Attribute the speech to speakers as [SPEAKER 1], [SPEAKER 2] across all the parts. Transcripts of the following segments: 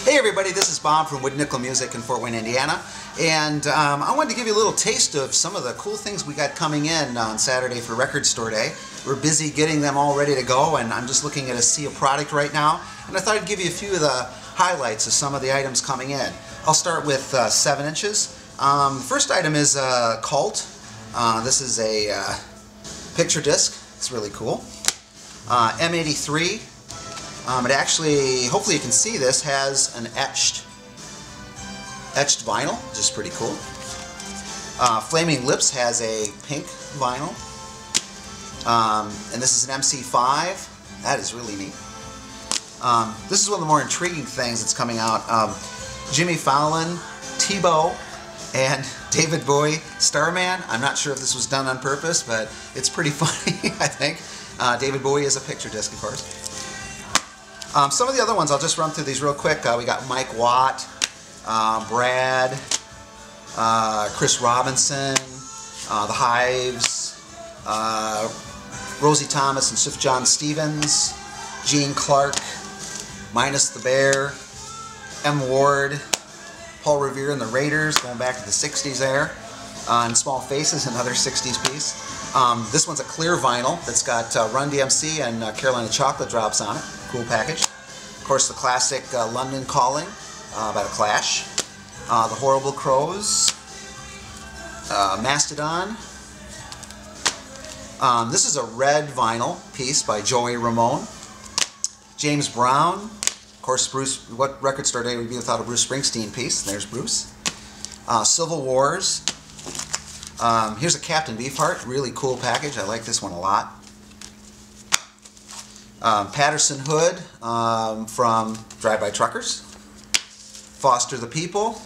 [SPEAKER 1] Hey everybody, this is Bob from Wood Nickel Music in Fort Wayne, Indiana, and I wanted to give you a little taste of some of the cool things we got coming in on Saturday for Record Store Day. We're busy getting them all ready to go, and I'm just looking at a sea of product right now, and I thought I'd give you a few of the highlights of some of the items coming in. I'll start with 7 inches. First item is Cult. This is a picture disc. It's really cool. M83. It actually, hopefully you can see this, has an etched vinyl, which is pretty cool. Flaming Lips has a pink vinyl. And this is an MC5. That is really neat. This is one of the more intriguing things that's coming out. Jimmy Fallon, Tebow, and David Bowie, Starman. I'm not sure if this was done on purpose, but it's pretty funny, I think. David Bowie is a picture disc, of course. Some of the other ones, I'll just run through these real quick. We got Mike Watt, Brad, Chris Robinson, The Hives, Rosie Thomas and Swift John Stevens, Gene Clark, Minus the Bear, M. Ward, Paul Revere and the Raiders, going back to the 60s there, and Small Faces, another 60s piece. This one's a clear vinyl that's got Run DMC and Carolina Chocolate Drops on it. Cool package. Of course, the classic London Calling by The Clash. The Horrible Crows. Mastodon. This is a red vinyl piece by Joey Ramone. James Brown. Of course, Bruce. What Record Store Day would be without a Bruce Springsteen piece? There's Bruce. Civil Wars. Here's a Captain Beefheart. Really cool package. I like this one a lot. Patterson Hood from Drive-By Truckers, Foster the People,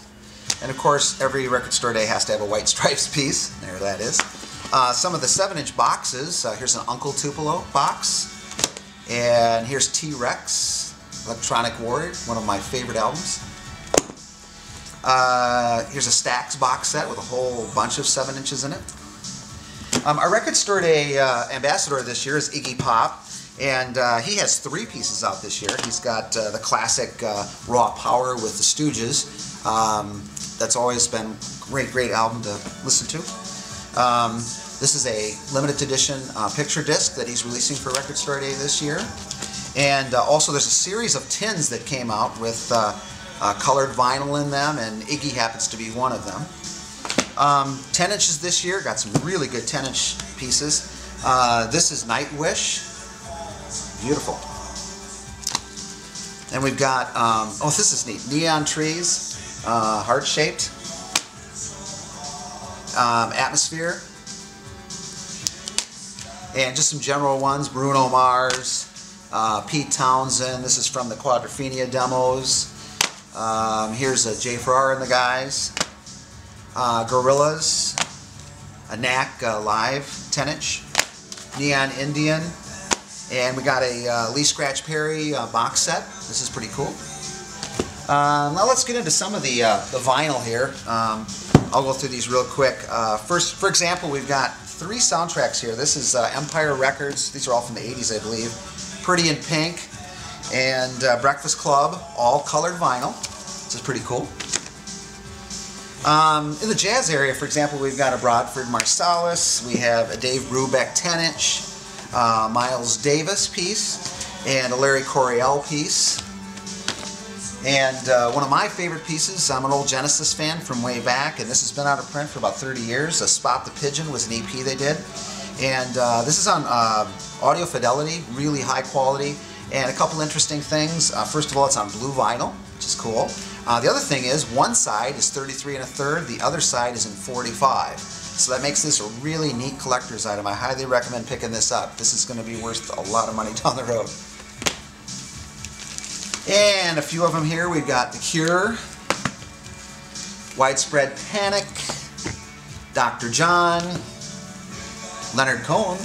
[SPEAKER 1] and of course every Record Store Day has to have a White Stripes piece. There that is. Some of the 7-inch boxes. Here's an Uncle Tupelo box, and here's T-Rex, Electronic Warrior, one of my favorite albums. Here's a Stax box set with a whole bunch of 7 inches in it. Our Record Store Day ambassador this year is Iggy Pop. And he has 3 pieces out this year. He's got the classic Raw Power with the Stooges. That's always been a great album to listen to. This is a limited edition picture disc that he's releasing for Record Store Day this year. And also there's a series of tins that came out with colored vinyl in them, and Iggy happens to be one of them. 10 inches this year, got some really good 10-inch pieces. This is Nightwish. Beautiful. And we've got, oh, this is neat, Neon Trees, heart-shaped, Atmosphere, and just some general ones, Bruno Mars, Pete Townsend. This is from the Quadrophenia demos. Here's Jay Farrar and the guys, Gorillaz, a Knack Live 10-inch, Neon Indian. And we got a Lee Scratch Perry box set. This is pretty cool. Now let's get into some of the vinyl here. I'll go through these real quick. First, for example, we've got 3 soundtracks here. This is Empire Records. These are all from the 80s, I believe. Pretty in Pink and Breakfast Club, all colored vinyl. This is pretty cool. In the jazz area, for example, we've got a Bradford Marsalis. We have a Dave Brubeck 10-inch. Miles Davis piece, and a Larry Coryell piece. And one of my favorite pieces, I'm an old Genesis fan from way back, and this has been out of print for about 30 years. Spot the Pigeon was an EP they did. And this is on audio fidelity, really high quality, and a couple interesting things. First of all, it's on blue vinyl, which is cool. The other thing is, one side is 33 1/3, the other side is in 45. So that makes this a really neat collector's item. I highly recommend picking this up. This is going to be worth a lot of money down the road. And a few of them here. We've got The Cure, Widespread Panic, Dr. John, Leonard Cohen,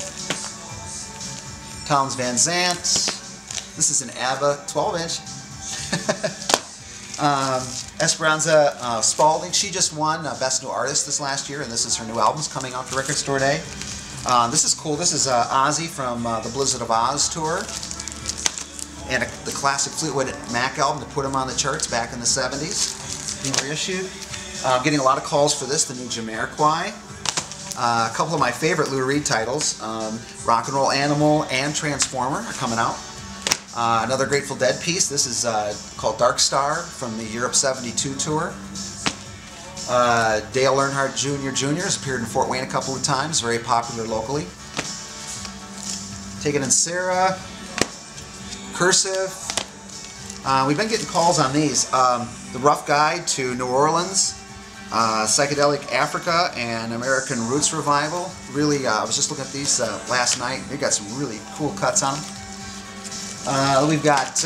[SPEAKER 1] Townes Van Zandt. This is an ABBA 12-inch. Esperanza Spalding, she just won Best New Artist this last year, and this is her new album's coming out for Record Store Day. This is cool. This is Ozzy from the Blizzard of Oz tour. and the classic Fleetwood Mac album to put them on the charts back in the 70s. Being reissued. Getting a lot of calls for this, the new Jamiroquai. A couple of my favorite Lou Reed titles, Rock and Roll Animal and Transformer, are coming out. Another Grateful Dead piece. This is called Dark Star from the Europe 72 tour. Dale Earnhardt Jr. has appeared in Fort Wayne a couple of times, very popular locally. Taken in Sarah, Cursive. We've been getting calls on these. The Rough Guide to New Orleans, Psychedelic Africa, and American Roots Revival. Really, I was just looking at these last night. They've got some really cool cuts on them. We've got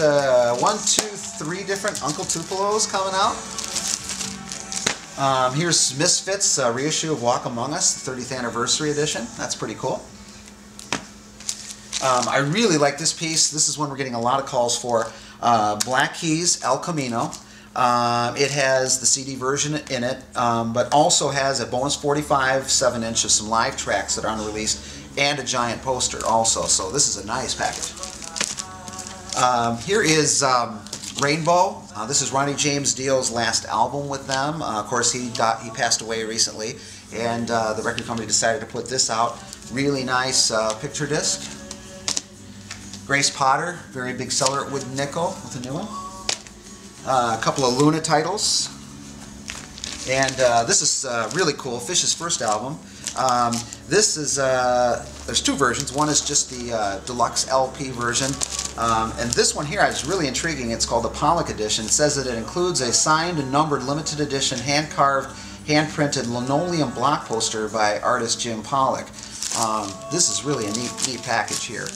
[SPEAKER 1] 1, 2, 3 different Uncle Tupelos coming out. Here's Misfits, reissue of Walk Among Us, the 30th anniversary edition. That's pretty cool. I really like this piece. This is one we're getting a lot of calls for. Black Keys, El Camino. It has the CD version in it, but also has a bonus 45 7-inch of some live tracks that are unreleased, and a giant poster also. So this is a nice package. Here is Rainbow. This is Ronnie James Dio's last album with them. Of course, he passed away recently, and the record company decided to put this out. Really nice picture disc. Grace Potter, very big seller at Wood Nickel with a new one. A couple of Luna titles. And this is really cool, Fish's first album. This is, there's 2 versions. One is just the deluxe LP version. And this one here is really intriguing. It's called the Pollock Edition. It says that it includes a signed and numbered limited edition, hand-carved, hand-printed linoleum block poster by artist Jim Pollock. This is really a neat package here.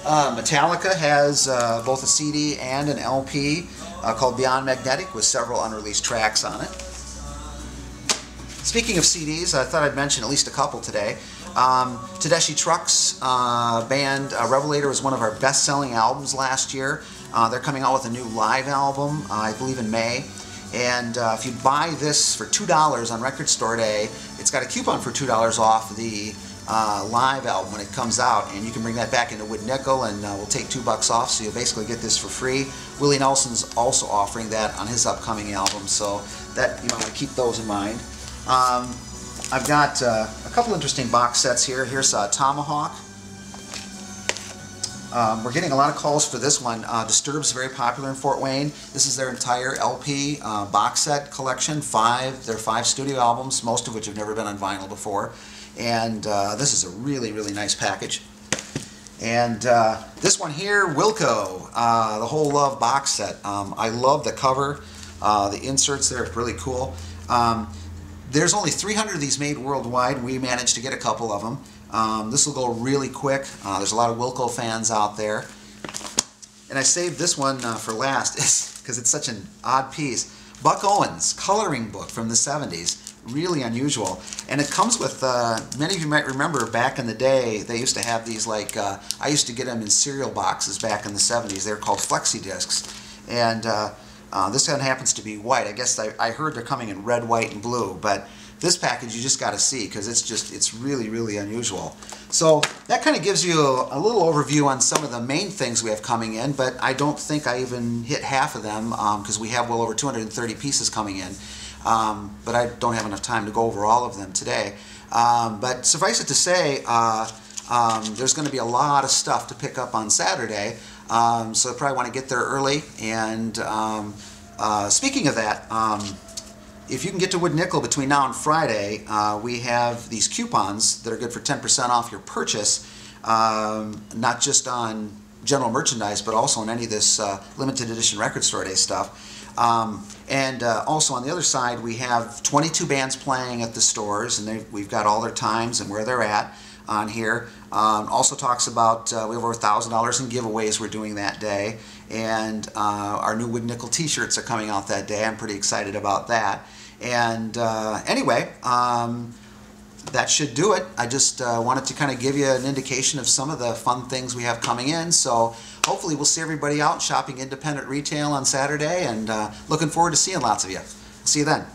[SPEAKER 1] Metallica has both a CD and an LP called Beyond Magnetic with several unreleased tracks on it. Speaking of CDs, I thought I'd mention at least a couple today. Tedeschi Trucks band Revelator was one of our best-selling albums last year. They're coming out with a new live album, I believe in May. And if you buy this for $2 on Record Store Day, it's got a coupon for $2 off the live album when it comes out, and you can bring that back into Wood Nickel, and we'll take $2 off, so you'll basically get this for free. Willie Nelson's also offering that on his upcoming album, so that you might want to keep those in mind. I've got a couple interesting box sets here. Here's Tomahawk. We're getting a lot of calls for this one. Disturbed's very popular in Fort Wayne. This is their entire LP box set collection. Their 5 studio albums, most of which have never been on vinyl before. And this is a really, really nice package. And this one here, Wilco, the Whole Love box set. I love the cover, the inserts there are really cool. There's only 300 of these made worldwide. We managed to get a couple of them. This will go really quick. There's a lot of Wilco fans out there. And I saved this one for last because it's such an odd piece. Buck Owens, coloring book from the 70s. Really unusual. And it comes with, many of you might remember back in the day, they used to have these like, I used to get them in cereal boxes back in the 70s. They were called flexi discs. And this one happens to be white. I guess I heard they're coming in red, white, and blue, but this package you just got to see because it's really, really unusual. So that kind of gives you a little overview on some of the main things we have coming in, but I don't think I even hit half of them because we have well over 230 pieces coming in. But I don't have enough time to go over all of them today. But suffice it to say, there's going to be a lot of stuff to pick up on Saturday, so I probably want to get there early. And speaking of that, if you can get to Wood Nickel between now and Friday, we have these coupons that are good for 10% off your purchase, not just on general merchandise, but also on any of this limited edition Record Store Day stuff. And also on the other side, we have 22 bands playing at the stores, and we've got all their times and where they're at on here. Also talks about we have over $1,000 in giveaways we're doing that day, and our new Wood Nickel t-shirts are coming out that day. I'm pretty excited about that. And anyway, that should do it. I just wanted to kind of give you an indication of some of the fun things we have coming in. So hopefully we'll see everybody out shopping independent retail on Saturday, and looking forward to seeing lots of you. See you then.